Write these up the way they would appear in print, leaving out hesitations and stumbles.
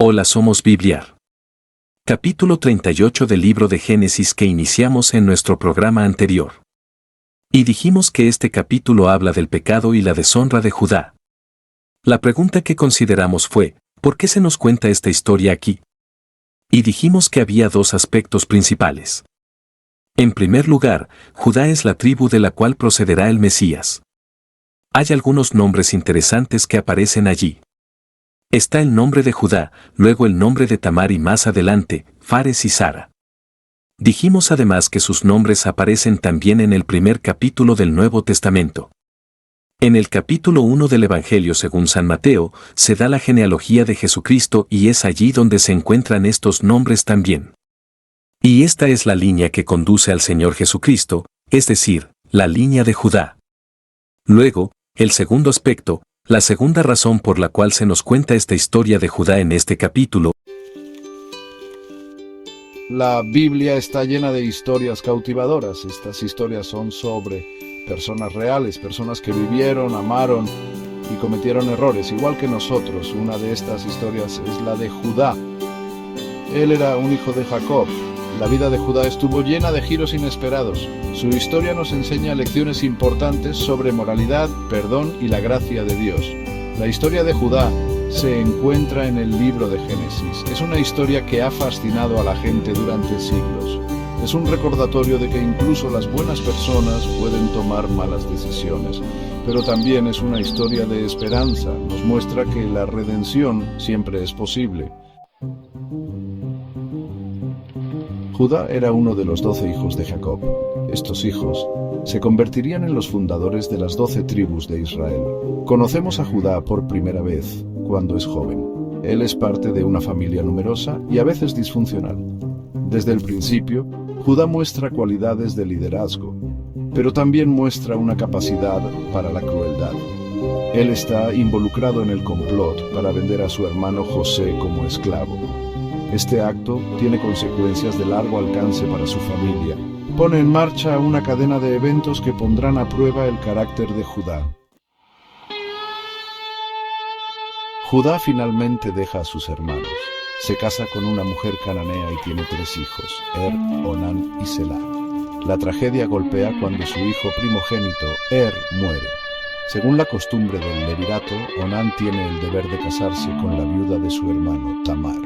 Hola, somos Bibliar. Capítulo 38 del libro de Génesis que iniciamos en nuestro programa anterior. Y dijimos que este capítulo habla del pecado y la deshonra de Judá. La pregunta que consideramos fue, ¿por qué se nos cuenta esta historia aquí? Y dijimos que había dos aspectos principales. En primer lugar, Judá es la tribu de la cual procederá el Mesías. Hay algunos nombres interesantes que aparecen allí. Está el nombre de Judá, luego el nombre de Tamar y más adelante, Fares y Zara. Dijimos además que sus nombres aparecen también en el primer capítulo del Nuevo Testamento. En el capítulo 1 del Evangelio según San Mateo, se da la genealogía de Jesucristo y es allí donde se encuentran estos nombres también. Y esta es la línea que conduce al Señor Jesucristo, es decir, la línea de Judá. Luego, el segundo aspecto, la segunda razón por la cual se nos cuenta esta historia de Judá en este capítulo. La Biblia está llena de historias cautivadoras. Estas historias son sobre personas reales, personas que vivieron, amaron y cometieron errores, igual que nosotros. Una de estas historias es la de Judá. Él era un hijo de Jacob. La vida de Judá estuvo llena de giros inesperados. Su historia nos enseña lecciones importantes sobre moralidad, perdón y la gracia de Dios. La historia de Judá se encuentra en el libro de Génesis. Es una historia que ha fascinado a la gente durante siglos. Es un recordatorio de que incluso las buenas personas pueden tomar malas decisiones. Pero también es una historia de esperanza. Nos muestra que la redención siempre es posible. Judá era uno de los 12 hijos de Jacob. Estos hijos se convertirían en los fundadores de las 12 tribus de Israel. Conocemos a Judá por primera vez cuando es joven. Él es parte de una familia numerosa y a veces disfuncional. Desde el principio, Judá muestra cualidades de liderazgo, pero también muestra una capacidad para la crueldad. Él está involucrado en el complot para vender a su hermano José como esclavo. Este acto tiene consecuencias de largo alcance para su familia. Pone en marcha una cadena de eventos que pondrán a prueba el carácter de Judá. Judá finalmente deja a sus hermanos. Se casa con una mujer cananea y tiene 3 hijos, Onán y Selá. La tragedia golpea cuando su hijo primogénito, muere. Según la costumbre del levirato, Onán tiene el deber de casarse con la viuda de su hermano, Tamar.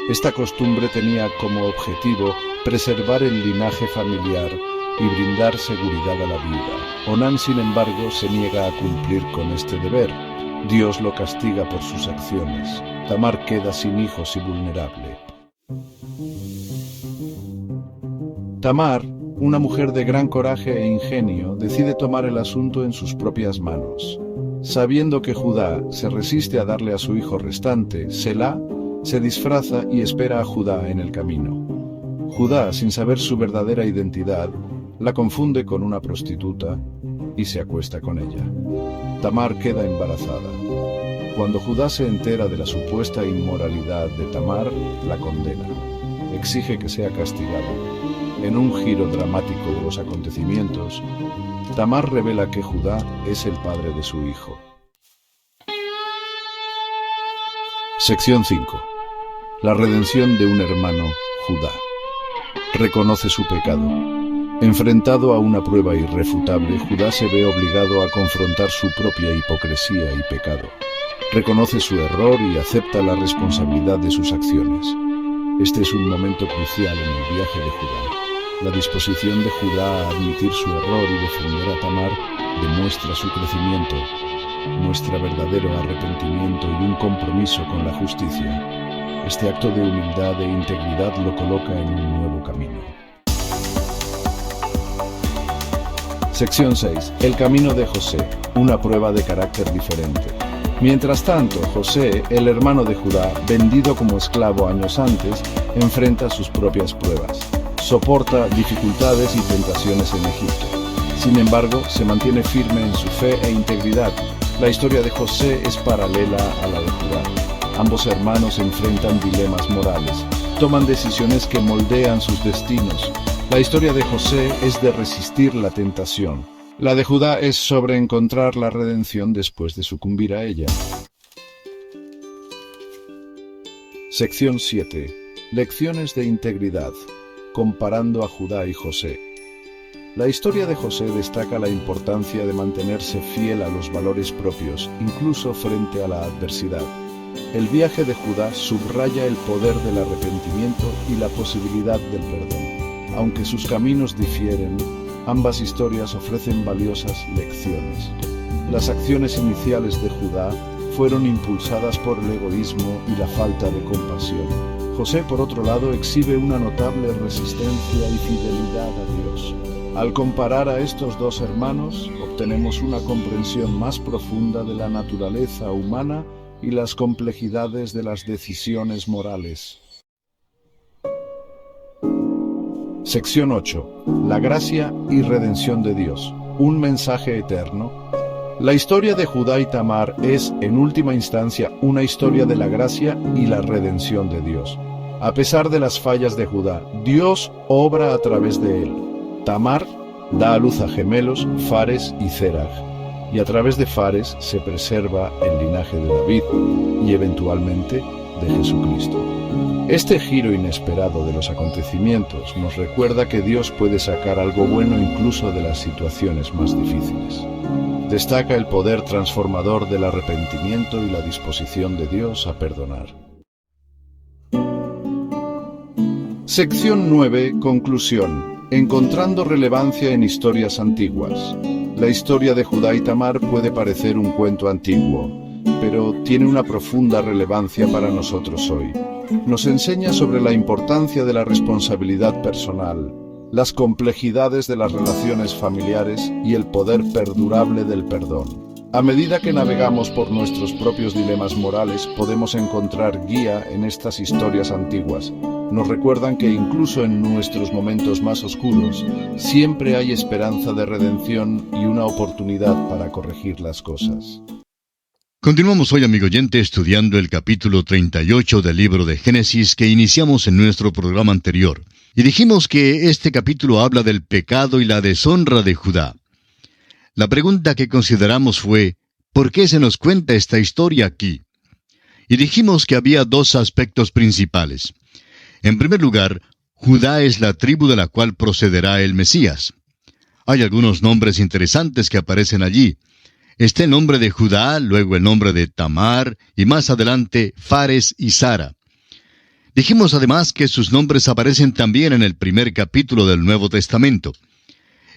Esta costumbre tenía como objetivo preservar el linaje familiar y brindar seguridad a la viuda. Onán, sin embargo, se niega a cumplir con este deber. Dios lo castiga por sus acciones. Tamar queda sin hijos y vulnerable. Tamar, una mujer de gran coraje e ingenio, decide tomar el asunto en sus propias manos. Sabiendo que Judá se resiste a darle a su hijo restante, Selá, se disfraza y espera a Judá en el camino. Judá, sin saber su verdadera identidad, la confunde con una prostituta y se acuesta con ella. Tamar queda embarazada. Cuando Judá se entera de la supuesta inmoralidad de Tamar, la condena. Exige que sea castigada. En un giro dramático de los acontecimientos, Tamar revela que Judá es el padre de su hijo. Sección 5. La redención de un hermano, Judá. Reconoce su pecado. Enfrentado a una prueba irrefutable, Judá se ve obligado a confrontar su propia hipocresía y pecado. Reconoce su error y acepta la responsabilidad de sus acciones. Este es un momento crucial en el viaje de Judá. La disposición de Judá a admitir su error y defender a Tamar demuestra su crecimiento, muestra verdadero arrepentimiento y un compromiso con la justicia. Este acto de humildad e integridad lo coloca en un nuevo camino. Sección 6. El camino de José, una prueba de carácter diferente. Mientras tanto, José, el hermano de Judá, vendido como esclavo años antes, enfrenta sus propias pruebas. Soporta dificultades y tentaciones en Egipto. Sin embargo, se mantiene firme en su fe e integridad. La historia de José es paralela a la de Judá. Ambos hermanos enfrentan dilemas morales, toman decisiones que moldean sus destinos. La historia de José es de resistir la tentación. La de Judá es sobre encontrar la redención después de sucumbir a ella. Sección 7. Lecciones de integridad, comparando a Judá y José. La historia de José destaca la importancia de mantenerse fiel a los valores propios, incluso frente a la adversidad. El viaje de Judá subraya el poder del arrepentimiento y la posibilidad del perdón. Aunque sus caminos difieren, ambas historias ofrecen valiosas lecciones. Las acciones iniciales de Judá fueron impulsadas por el egoísmo y la falta de compasión. José, por otro lado, exhibe una notable resistencia y fidelidad a Dios. Al comparar a estos dos hermanos, obtenemos una comprensión más profunda de la naturaleza humana y las complejidades de las decisiones morales. Sección 8. La gracia y redención de Dios. Un mensaje eterno. La historia de Judá y Tamar es, en última instancia, una historia de la gracia y la redención de Dios. A pesar de las fallas de Judá, Dios obra a través de él. Tamar da a luz a gemelos, Fares y Zerah, y a través de Fares se preserva el linaje de David y eventualmente de Jesucristo. Este giro inesperado de los acontecimientos nos recuerda que Dios puede sacar algo bueno incluso de las situaciones más difíciles. Destaca el poder transformador del arrepentimiento y la disposición de Dios a perdonar. Sección 9. Conclusión. Encontrando relevancia en historias antiguas. La historia de Judá y Tamar puede parecer un cuento antiguo, pero tiene una profunda relevancia para nosotros hoy. Nos enseña sobre la importancia de la responsabilidad personal, las complejidades de las relaciones familiares y el poder perdurable del perdón. A medida que navegamos por nuestros propios dilemas morales, podemos encontrar guía en estas historias antiguas. Nos recuerdan que incluso en nuestros momentos más oscuros, siempre hay esperanza de redención y una oportunidad para corregir las cosas. Continuamos hoy, amigo oyente, estudiando el capítulo 38 del libro de Génesis que iniciamos en nuestro programa anterior. Y dijimos que este capítulo habla del pecado y la deshonra de Judá. La pregunta que consideramos fue, ¿por qué se nos cuenta esta historia aquí? Y dijimos que había dos aspectos principales. En primer lugar, Judá es la tribu de la cual procederá el Mesías. Hay algunos nombres interesantes que aparecen allí. Está el nombre de Judá, luego el nombre de Tamar, y más adelante Fares y Zara. Dijimos además que sus nombres aparecen también en el primer capítulo del Nuevo Testamento.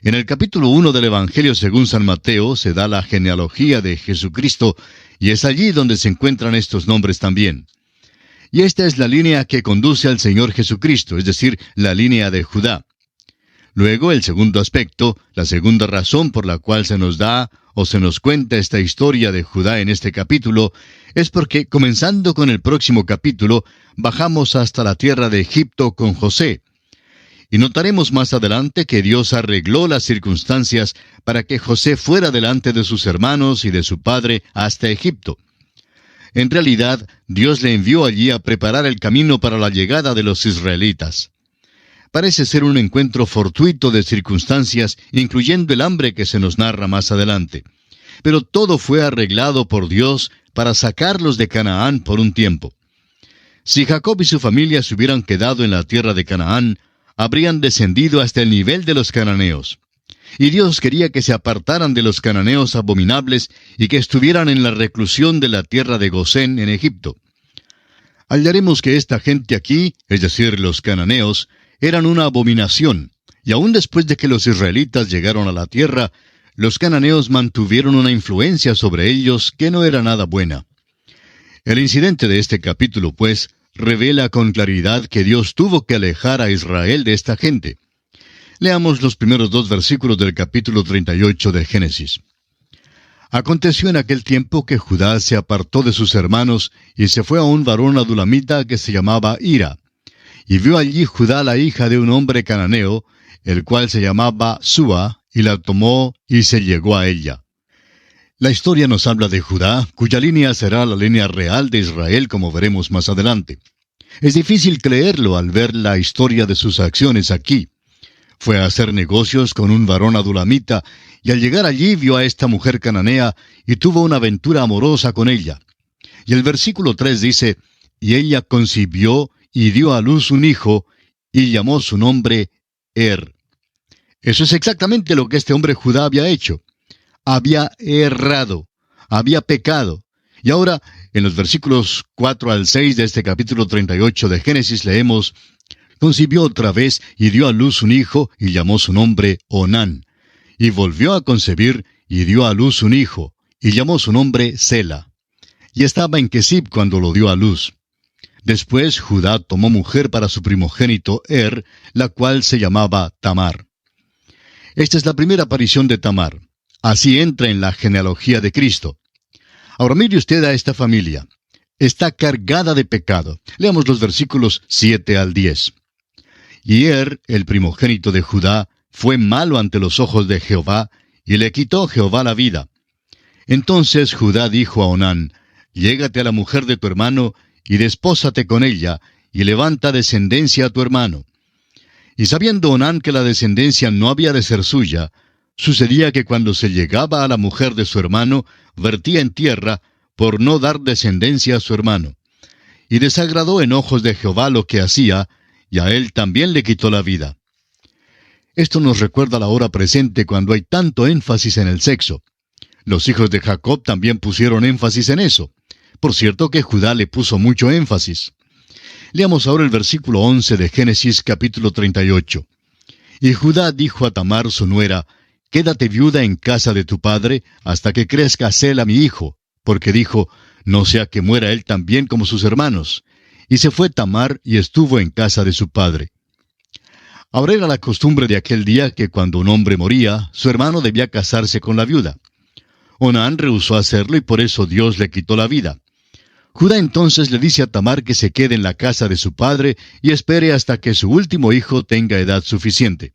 En el capítulo 1 del Evangelio según San Mateo se da la genealogía de Jesucristo, y es allí donde se encuentran estos nombres también. Y esta es la línea que conduce al Señor Jesucristo, es decir, la línea de Judá. Luego, el segundo aspecto, la segunda razón por la cual se nos da o se nos cuenta esta historia de Judá en este capítulo, es porque, comenzando con el próximo capítulo, bajamos hasta la tierra de Egipto con José. Y notaremos más adelante que Dios arregló las circunstancias para que José fuera delante de sus hermanos y de su padre hasta Egipto. En realidad, Dios le envió allí a preparar el camino para la llegada de los israelitas. Parece ser un encuentro fortuito de circunstancias, incluyendo el hambre que se nos narra más adelante. Pero todo fue arreglado por Dios para sacarlos de Canaán por un tiempo. Si Jacob y su familia se hubieran quedado en la tierra de Canaán, habrían descendido hasta el nivel de los cananeos. Y Dios quería que se apartaran de los cananeos abominables y que estuvieran en la reclusión de la tierra de Gosén en Egipto. Hallaremos que esta gente aquí, es decir, los cananeos, eran una abominación, y aún después de que los israelitas llegaron a la tierra, los cananeos mantuvieron una influencia sobre ellos que no era nada buena. El incidente de este capítulo, pues, revela con claridad que Dios tuvo que alejar a Israel de esta gente. Leamos los primeros 2 versículos del capítulo 38 de Génesis. Aconteció en aquel tiempo que Judá se apartó de sus hermanos y se fue a un varón adulamita que se llamaba Hira. Y vio allí Judá la hija de un hombre cananeo, el cual se llamaba Súa, y la tomó y se llegó a ella. La historia nos habla de Judá, cuya línea será la línea real de Israel, como veremos más adelante. Es difícil creerlo al ver la historia de sus acciones aquí. Fue a hacer negocios con un varón adulamita, y al llegar allí vio a esta mujer cananea, y tuvo una aventura amorosa con ella. Y el versículo 3 dice, y ella concibió y dio a luz un hijo, y llamó su nombre Eso es exactamente lo que este hombre Judá había hecho. Había errado, había pecado. Y ahora, en los versículos 4 al 6 de este capítulo 38 de Génesis leemos: concibió otra vez y dio a luz un hijo, y llamó su nombre Onán. Y volvió a concebir y dio a luz un hijo, y llamó su nombre Sela. Y estaba en Quesib cuando lo dio a luz. Después Judá tomó mujer para su primogénito la cual se llamaba Tamar. Esta es la primera aparición de Tamar. Así entra en la genealogía de Cristo. Ahora mire usted a esta familia. Está cargada de pecado. Leamos los versículos 7 al 10. Y el primogénito de Judá, fue malo ante los ojos de Jehová, y le quitó Jehová la vida. Entonces Judá dijo a Onán: llégate a la mujer de tu hermano, y despósate con ella, y levanta descendencia a tu hermano. Y sabiendo Onán que la descendencia no había de ser suya, sucedía que cuando se llegaba a la mujer de su hermano, vertía en tierra, por no dar descendencia a su hermano. Y desagradó en ojos de Jehová lo que hacía, y a él también le quitó la vida. Esto nos recuerda la hora presente cuando hay tanto énfasis en el sexo. Los hijos de Jacob también pusieron énfasis en eso. Por cierto que Judá le puso mucho énfasis. Leamos ahora el versículo 11 de Génesis capítulo 38. Y Judá dijo a Tamar su nuera: quédate viuda en casa de tu padre, hasta que crezca Sela mi hijo, porque dijo: no sea que muera él también como sus hermanos. Y se fue Tamar y estuvo en casa de su padre. Ahora era la costumbre de aquel día que cuando un hombre moría, su hermano debía casarse con la viuda. Onán rehusó hacerlo y por eso Dios le quitó la vida. Judá entonces le dice a Tamar que se quede en la casa de su padre y espere hasta que su último hijo tenga edad suficiente.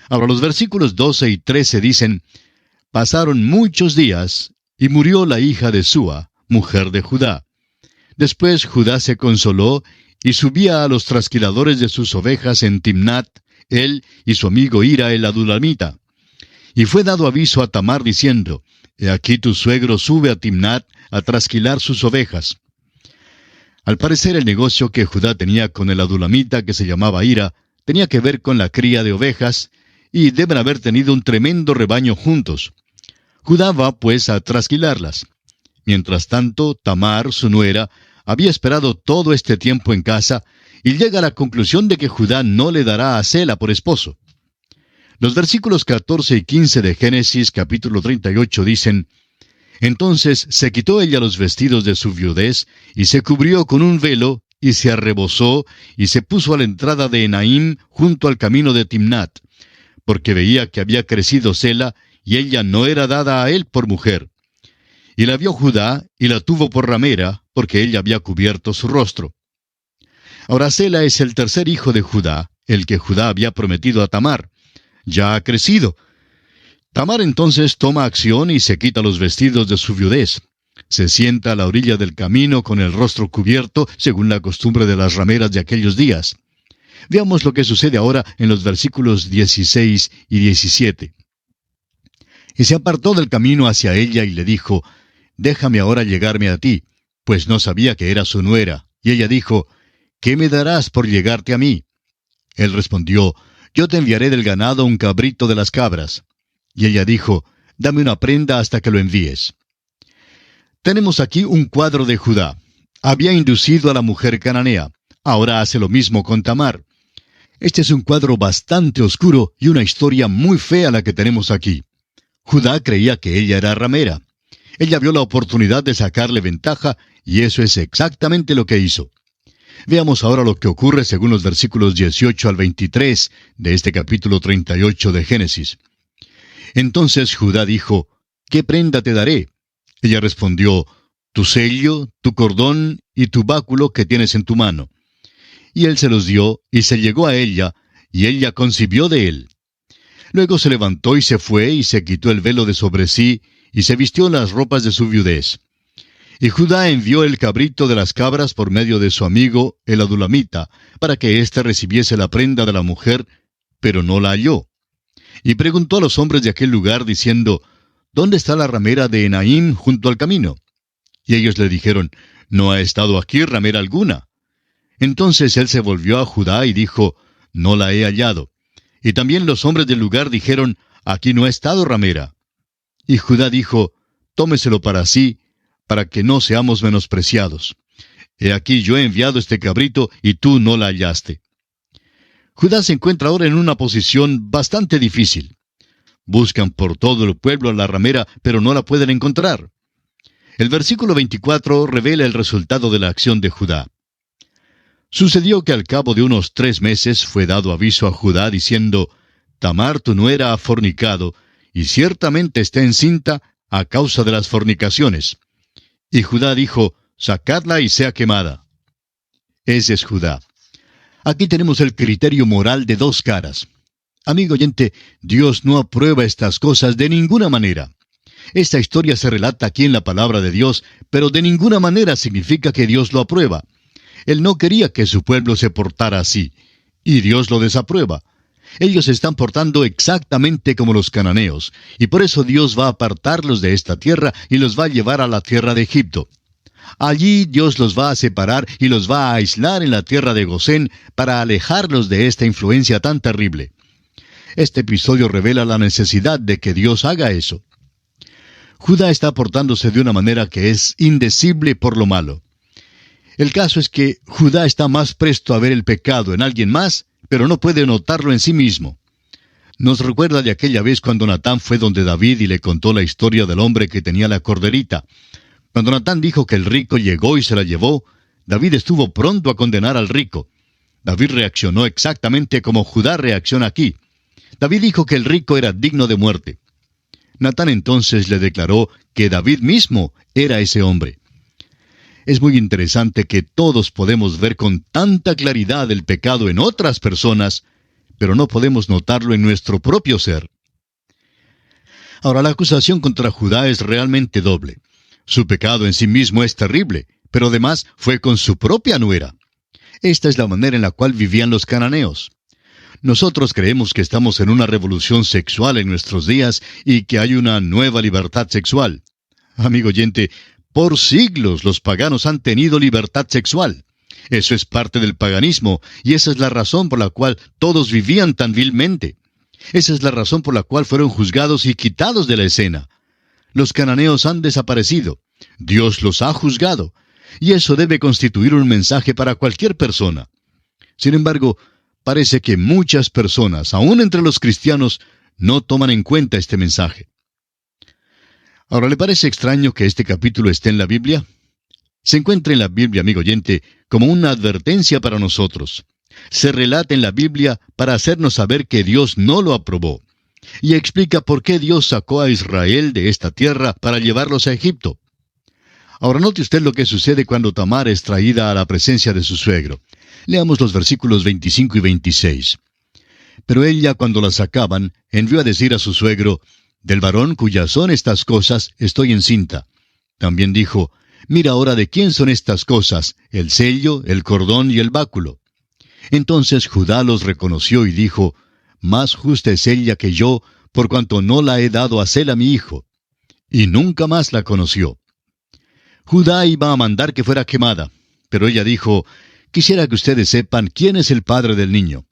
Ahora los versículos 12 y 13 dicen: pasaron muchos días, y murió la hija de Súa, mujer de Judá. Después Judá se consoló, y subía a los trasquiladores de sus ovejas en Timnat, él y su amigo Hira el adulamita. Y fue dado aviso a Tamar diciendo: he aquí tu suegro sube a Timnat a trasquilar sus ovejas. Al parecer el negocio que Judá tenía con el adulamita que se llamaba Hira tenía que ver con la cría de ovejas, y deben haber tenido un tremendo rebaño juntos. Judá va pues a trasquilarlas. Mientras tanto, Tamar, su nuera, había esperado todo este tiempo en casa, y llega a la conclusión de que Judá no le dará a Sela por esposo. Los versículos 14 y 15 de Génesis capítulo 38 dicen: entonces se quitó ella los vestidos de su viudez, y se cubrió con un velo, y se arrebozó, y se puso a la entrada de Enaim, junto al camino de Timnat, porque veía que había crecido Sela, y ella no era dada a él por mujer. Y la vio Judá, y la tuvo por ramera, porque ella había cubierto su rostro. Ahora Sela es el tercer hijo de Judá, el que Judá había prometido a Tamar. Ya ha crecido. Tamar entonces toma acción y se quita los vestidos de su viudez. Se sienta a la orilla del camino con el rostro cubierto, según la costumbre de las rameras de aquellos días. Veamos lo que sucede ahora en los versículos 16 y 17. Y se apartó del camino hacia ella y le dijo: déjame ahora llegarme a ti, pues no sabía que era su nuera. Y ella dijo: ¿qué me darás por llegarte a mí? Él respondió: yo te enviaré del ganado un cabrito de las cabras. Y ella dijo: dame una prenda hasta que lo envíes. Tenemos aquí un cuadro de Judá. Había inducido a la mujer cananea. Ahora hace lo mismo con Tamar. Este es un cuadro bastante oscuro y una historia muy fea la que tenemos aquí. Judá creía que ella era ramera. Ella vio la oportunidad de sacarle ventaja, y eso es exactamente lo que hizo. Veamos ahora lo que ocurre según los versículos 18 al 23 de este capítulo 38 de Génesis. Entonces Judá dijo: ¿qué prenda te daré? Ella respondió: tu sello, tu cordón y tu báculo que tienes en tu mano. Y él se los dio, y se llegó a ella, y ella concibió de él. Luego se levantó y se fue, y se quitó el velo de sobre sí, y se vistió las ropas de su viudez. Y Judá envió el cabrito de las cabras por medio de su amigo, el adulamita, para que éste recibiese la prenda de la mujer, pero no la halló. Y preguntó a los hombres de aquel lugar, diciendo: ¿dónde está la ramera de Enaim junto al camino? Y ellos le dijeron: no ha estado aquí ramera alguna. Entonces él se volvió a Judá y dijo, no la he hallado. Y también los hombres del lugar dijeron, aquí no ha estado ramera. Y Judá dijo, tómeselo para sí, para que no seamos menospreciados. He aquí yo he enviado este cabrito y tú no la hallaste. Judá se encuentra ahora en una posición bastante difícil. Buscan por todo el pueblo a la ramera, pero no la pueden encontrar. El versículo 24 revela el resultado de la acción de Judá. Sucedió que al cabo de unos 3 meses fue dado aviso a Judá diciendo, Tamar tu nuera ha fornicado, y ciertamente está encinta a causa de las fornicaciones. Y Judá dijo, sacadla y sea quemada. Ese es Judá. Aquí tenemos el criterio moral de 2 caras. Amigo oyente, Dios no aprueba estas cosas de ninguna manera. Esta historia se relata aquí en la palabra de Dios, pero de ninguna manera significa que Dios lo aprueba. Él no quería que su pueblo se portara así, y Dios lo desaprueba. Ellos se están portando exactamente como los cananeos, y por eso Dios va a apartarlos de esta tierra y los va a llevar a la tierra de Egipto. Allí Dios los va a separar y los va a aislar en la tierra de Gosén para alejarlos de esta influencia tan terrible. Este episodio revela la necesidad de que Dios haga eso. Judá está portándose de una manera que es indecible por lo malo. El caso es que Judá está más presto a ver el pecado en alguien más, pero no puede notarlo en sí mismo. Nos recuerda de aquella vez cuando Natán fue donde David y le contó la historia del hombre que tenía la corderita. Cuando Natán dijo que el rico llegó y se la llevó, David estuvo pronto a condenar al rico. David reaccionó exactamente como Judá reacciona aquí. David dijo que el rico era digno de muerte. Natán entonces le declaró que David mismo era ese hombre. Es muy interesante que todos podemos ver con tanta claridad el pecado en otras personas, pero no podemos notarlo en nuestro propio ser. Ahora, la acusación contra Judá es realmente doble. Su pecado en sí mismo es terrible, pero además fue con su propia nuera. Esta es la manera en la cual vivían los cananeos. Nosotros creemos que estamos en una revolución sexual en nuestros días y que hay una nueva libertad sexual. Amigo oyente, por siglos los paganos han tenido libertad sexual. Eso es parte del paganismo, y esa es la razón por la cual todos vivían tan vilmente. Esa es la razón por la cual fueron juzgados y quitados de la escena. Los cananeos han desaparecido. Dios los ha juzgado. Y eso debe constituir un mensaje para cualquier persona. Sin embargo, parece que muchas personas, aún entre los cristianos, no toman en cuenta este mensaje. Ahora, ¿le parece extraño que este capítulo esté en la Biblia? Se encuentra en la Biblia, amigo oyente, como una advertencia para nosotros. Se relata en la Biblia para hacernos saber que Dios no lo aprobó. Y explica por qué Dios sacó a Israel de esta tierra para llevarlos a Egipto. Ahora note usted lo que sucede cuando Tamar es traída a la presencia de su suegro. Leamos los versículos 25 y 26. Pero ella, cuando la sacaban, envió a decir a su suegro, del varón cuyas son estas cosas, estoy encinta. También dijo, mira ahora de quién son estas cosas, el sello, el cordón y el báculo. Entonces Judá los reconoció y dijo, más justa es ella que yo, por cuanto no la he dado a Sela mi hijo. Y nunca más la conoció. Judá iba a mandar que fuera quemada, pero ella dijo, quisiera que ustedes sepan quién es el padre del niño.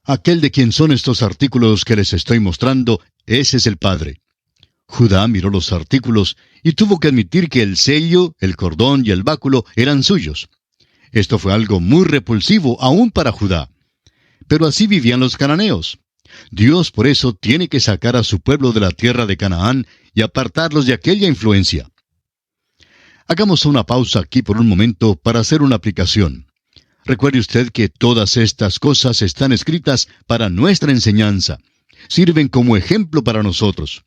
Aquel de quien son estos artículos que les estoy mostrando, ese es el padre. Judá miró los artículos y tuvo que admitir que el sello, el cordón y el báculo eran suyos. Esto fue algo muy repulsivo aún para Judá. Pero así vivían los cananeos. Dios por eso tiene que sacar a su pueblo de la tierra de Canaán y apartarlos de aquella influencia. Hagamos una pausa aquí por un momento para hacer una aplicación. Recuerde usted que todas estas cosas están escritas para nuestra enseñanza. Sirven como ejemplo para nosotros.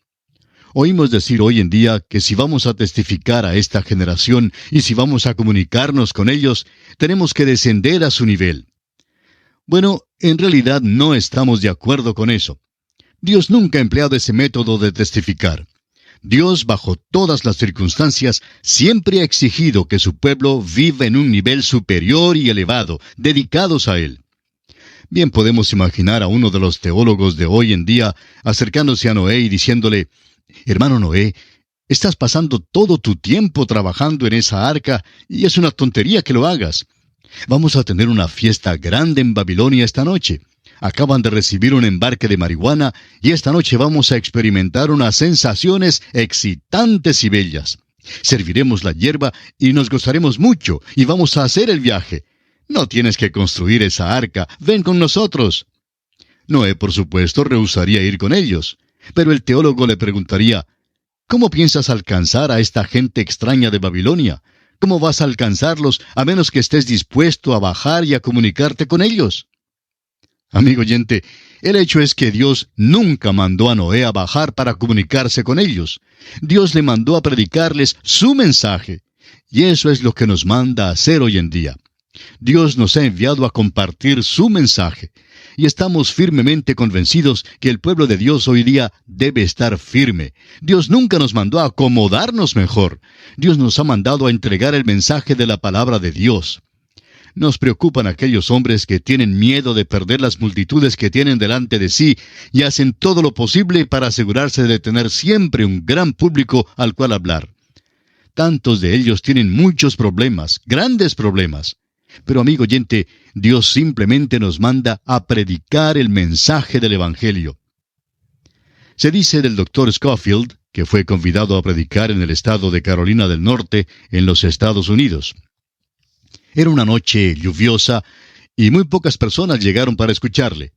Oímos decir hoy en día que si vamos a testificar a esta generación y si vamos a comunicarnos con ellos, tenemos que descender a su nivel. Bueno, en realidad no estamos de acuerdo con eso. Dios nunca ha empleado ese método de testificar. Dios, bajo todas las circunstancias, siempre ha exigido que su pueblo viva en un nivel superior y elevado, dedicados a Él. Bien podemos imaginar a uno de los teólogos de hoy en día acercándose a Noé y diciéndole, hermano Noé, Estás pasando todo tu tiempo trabajando en esa arca y es una tontería que lo hagas. Vamos a tener una fiesta grande en Babilonia esta noche. Acaban de recibir un embarque de marihuana y esta noche vamos a experimentar unas sensaciones excitantes y bellas. Serviremos la hierba y nos gozaremos mucho y vamos a hacer el viaje. No tienes que construir esa arca, ven con nosotros. Noé, por supuesto, rehusaría ir con ellos, pero el teólogo le preguntaría, ¿cómo piensas alcanzar a esta gente extraña de Babilonia? ¿Cómo vas a alcanzarlos a menos que estés dispuesto a bajar y a comunicarte con ellos? Amigo oyente, el hecho es que Dios nunca mandó a Noé a bajar para comunicarse con ellos. Dios le mandó a predicarles su mensaje. Y eso es lo que nos manda a hacer hoy en día. Dios nos ha enviado a compartir su mensaje. Y estamos firmemente convencidos que el pueblo de Dios hoy día debe estar firme. Dios nunca nos mandó a acomodarnos mejor. Dios nos ha mandado a entregar el mensaje de la palabra de Dios. Nos preocupan aquellos hombres que tienen miedo de perder las multitudes que tienen delante de sí y hacen todo lo posible para asegurarse de tener siempre un gran público al cual hablar. Tantos de ellos tienen muchos problemas, grandes problemas. Pero amigo oyente, Dios simplemente nos manda a predicar el mensaje del Evangelio. Se dice del Dr. Scofield, que fue convidado a predicar en el estado de Carolina del Norte, en los Estados Unidos. Era una noche lluviosa y muy pocas personas llegaron para escucharle.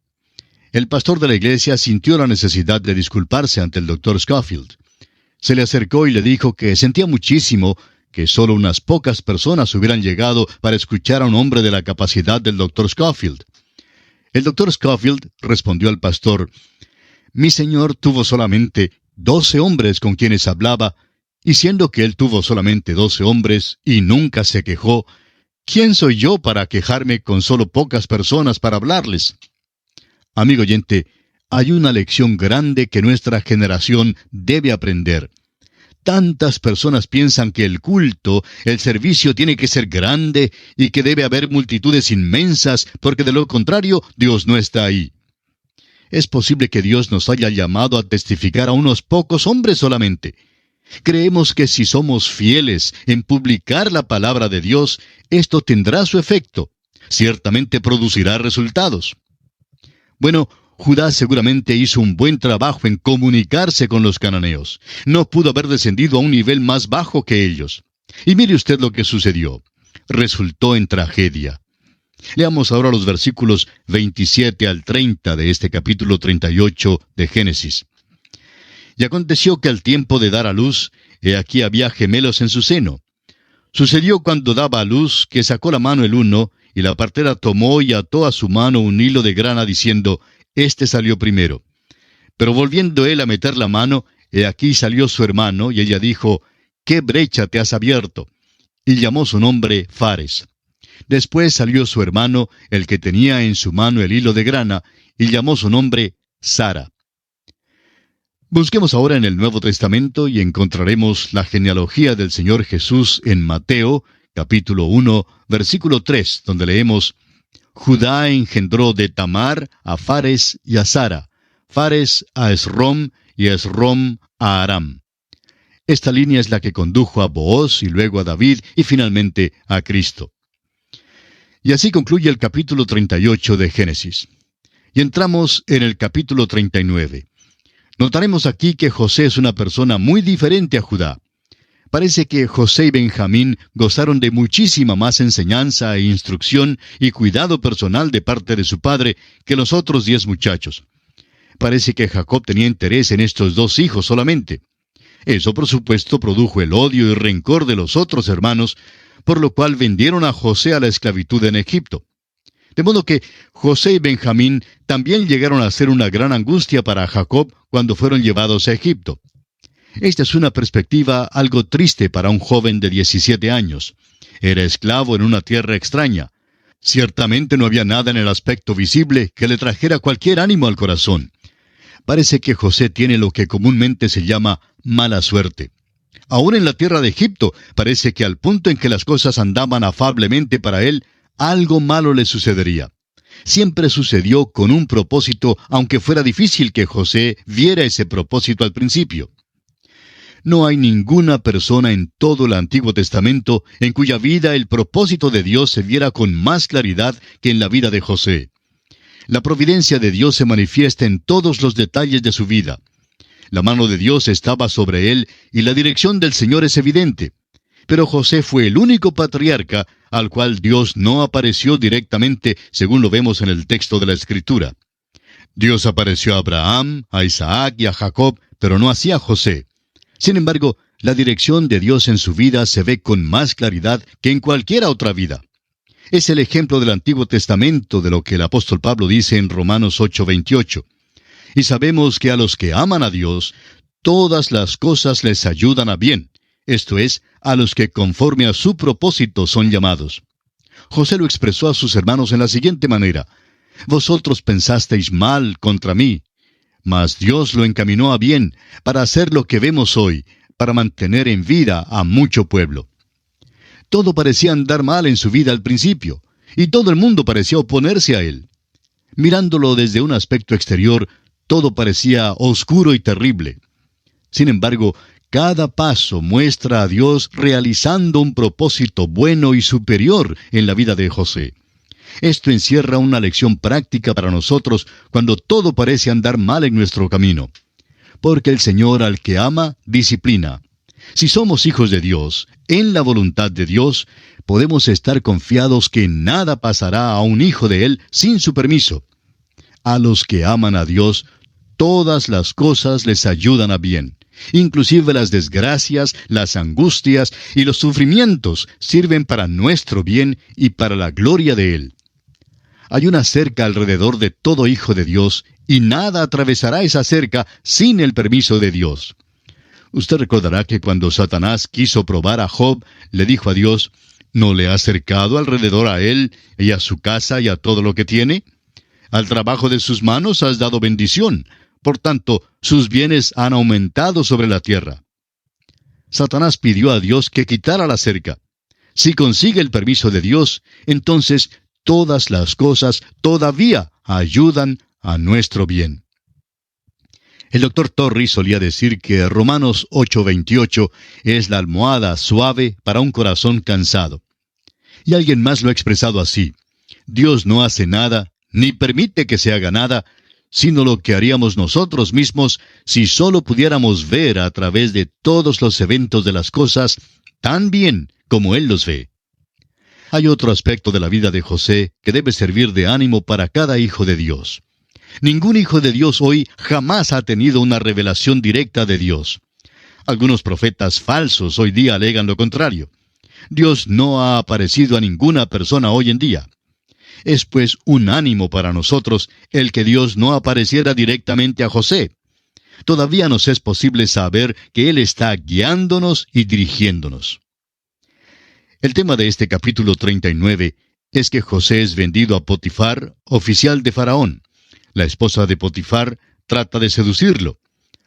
El pastor de la iglesia sintió la necesidad de disculparse ante el Dr. Scofield. Se le acercó y le dijo que sentía muchísimo que solo unas pocas personas hubieran llegado para escuchar a un hombre de la capacidad del Dr. Scofield. El Dr. Scofield respondió al pastor, «Mi señor tuvo solamente 12 hombres con quienes hablaba, y siendo que él tuvo solamente 12 hombres y nunca se quejó, ¿quién soy yo para quejarme con solo pocas personas para hablarles?» Amigo oyente, hay una lección grande que nuestra generación debe aprender. Tantas personas piensan que el culto, el servicio tiene que ser grande y que debe haber multitudes inmensas, porque de lo contrario, Dios no está ahí. Es posible que Dios nos haya llamado a testificar a unos pocos hombres solamente. Creemos que si somos fieles en publicar la palabra de Dios, esto tendrá su efecto. Ciertamente producirá resultados. Bueno, Judá seguramente hizo un buen trabajo en comunicarse con los cananeos. No pudo haber descendido a un nivel más bajo que ellos. Y mire usted lo que sucedió. Resultó en tragedia. Leamos ahora los versículos 27 al 30 de este capítulo 38 de Génesis. Y aconteció que al tiempo de dar a luz, he aquí había gemelos en su seno. Sucedió cuando daba a luz, que sacó la mano el uno, y la partera tomó y ató a su mano un hilo de grana, diciendo, «Este salió primero». Pero volviendo él a meter la mano, he aquí salió su hermano, y ella dijo, «¿Qué brecha te has abierto?» Y llamó su nombre Fares. Después salió su hermano, el que tenía en su mano el hilo de grana, y llamó su nombre Sara. Busquemos ahora en el Nuevo Testamento y encontraremos la genealogía del Señor Jesús en Mateo, capítulo 1, versículo 3, donde leemos, Judá engendró de Tamar a Fares y a Sara, Fares a Esrom y Esrom a Aram. Esta línea es la que condujo a Booz y luego a David y finalmente a Cristo. Y así concluye el capítulo 38 de Génesis. Y entramos en el capítulo 39. Notaremos aquí que José es una persona muy diferente a Judá. Parece que José y Benjamín gozaron de muchísima más enseñanza e instrucción y cuidado personal de parte de su padre que los otros 10 muchachos. Parece que Jacob tenía interés en estos 2 hijos solamente. Eso, por supuesto, produjo el odio y rencor de los otros hermanos, por lo cual vendieron a José a la esclavitud en Egipto. De modo que José y Benjamín también llegaron a ser una gran angustia para Jacob cuando fueron llevados a Egipto. Esta es una perspectiva algo triste para un joven de 17 años. Era esclavo en una tierra extraña. Ciertamente no había nada en el aspecto visible que le trajera cualquier ánimo al corazón. Parece que José tiene lo que comúnmente se llama mala suerte. Aún en la tierra de Egipto, parece que al punto en que las cosas andaban afablemente para él, algo malo le sucedería. Siempre sucedió con un propósito, aunque fuera difícil que José viera ese propósito al principio. No hay ninguna persona en todo el Antiguo Testamento en cuya vida el propósito de Dios se viera con más claridad que en la vida de José. La providencia de Dios se manifiesta en todos los detalles de su vida. La mano de Dios estaba sobre él y la dirección del Señor es evidente. Pero José fue el único patriarca al cual Dios no apareció directamente, según lo vemos en el texto de la Escritura. Dios apareció a Abraham, a Isaac y a Jacob, pero no así a José. Sin embargo, la dirección de Dios en su vida se ve con más claridad que en cualquier otra vida. Es el ejemplo del Antiguo Testamento de lo que el apóstol Pablo dice en Romanos 8:28. Y sabemos que a los que aman a Dios, todas las cosas les ayudan a bien, esto es, a los que conforme a su propósito son llamados. José lo expresó a sus hermanos en la siguiente manera: Vosotros pensasteis mal contra mí, mas Dios lo encaminó a bien, para hacer lo que vemos hoy, para mantener en vida a mucho pueblo. Todo parecía andar mal en su vida al principio, y todo el mundo parecía oponerse a él. Mirándolo desde un aspecto exterior, todo parecía oscuro y terrible. Sin embargo, cada paso muestra a Dios realizando un propósito bueno y superior en la vida de José. Esto encierra una lección práctica para nosotros cuando todo parece andar mal en nuestro camino. Porque el Señor al que ama, disciplina. Si somos hijos de Dios, en la voluntad de Dios, podemos estar confiados que nada pasará a un hijo de Él sin su permiso. A los que aman a Dios, todas las cosas les ayudan a bien. Inclusive las desgracias, las angustias y los sufrimientos sirven para nuestro bien y para la gloria de Él. Hay una cerca alrededor de todo hijo de Dios, y nada atravesará esa cerca sin el permiso de Dios. Usted recordará que cuando Satanás quiso probar a Job, le dijo a Dios: ¿no le has cercado alrededor a él y a su casa y a todo lo que tiene? Al trabajo de sus manos has dado bendición, por tanto, sus bienes han aumentado sobre la tierra. Satanás pidió a Dios que quitara la cerca. Si consigue el permiso de Dios, entonces todas las cosas todavía ayudan a nuestro bien. El doctor Torrey solía decir que Romanos 8:28 es la almohada suave para un corazón cansado. Y alguien más lo ha expresado así: Dios no hace nada, ni permite que se haga nada, sino lo que haríamos nosotros mismos si solo pudiéramos ver a través de todos los eventos de las cosas tan bien como Él los ve. Hay otro aspecto de la vida de José que debe servir de ánimo para cada hijo de Dios. Ningún hijo de Dios hoy jamás ha tenido una revelación directa de Dios. Algunos profetas falsos hoy día alegan lo contrario. Dios no ha aparecido a ninguna persona hoy en día. Es pues un ánimo para nosotros el que Dios no apareciera directamente a José. Todavía nos es posible saber que Él está guiándonos y dirigiéndonos. El tema de este capítulo 39 es que José es vendido a Potifar, oficial de Faraón. La esposa de Potifar trata de seducirlo.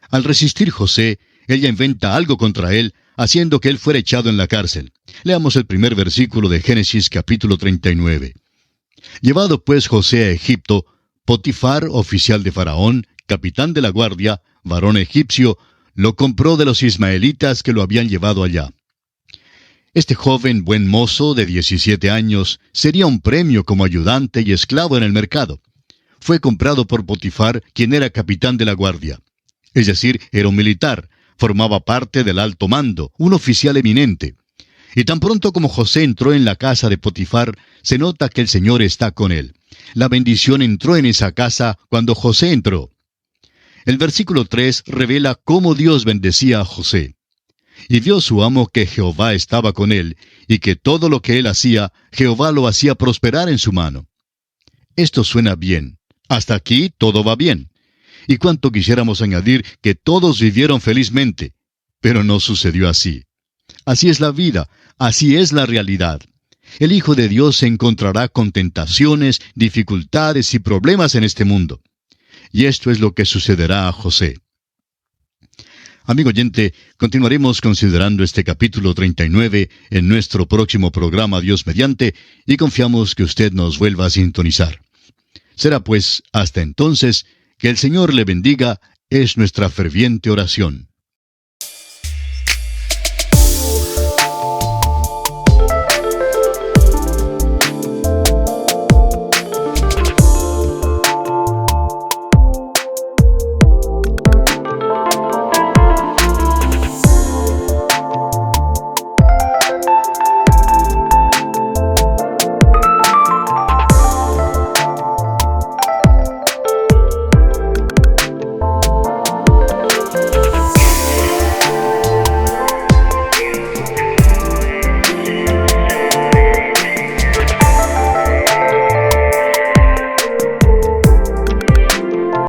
Al resistir José, ella inventa algo contra él, haciendo que él fuera echado en la cárcel. Leamos el primer versículo de Génesis capítulo 39. Llevado pues José a Egipto, Potifar, oficial de Faraón, capitán de la guardia, varón egipcio, lo compró de los ismaelitas que lo habían llevado allá. Este joven buen mozo de 17 años sería un premio como ayudante y esclavo en el mercado. Fue comprado por Potifar, quien era capitán de la guardia. Es decir, era un militar, formaba parte del alto mando, un oficial eminente. Y tan pronto como José entró en la casa de Potifar, se nota que el Señor está con él. La bendición entró en esa casa cuando José entró. El versículo 3 revela cómo Dios bendecía a José. Y vio su amo que Jehová estaba con él, y que todo lo que él hacía, Jehová lo hacía prosperar en su mano. Esto suena bien. Hasta aquí todo va bien. Y cuánto quisiéramos añadir que todos vivieron felizmente. Pero no sucedió así. Así es la vida, así es la realidad. El Hijo de Dios se encontrará con tentaciones, dificultades y problemas en este mundo. Y esto es lo que sucederá a José. Amigo oyente, continuaremos considerando este capítulo 39 en nuestro próximo programa Dios mediante, y confiamos que usted nos vuelva a sintonizar. Será pues hasta entonces, que el Señor le bendiga, es nuestra ferviente oración.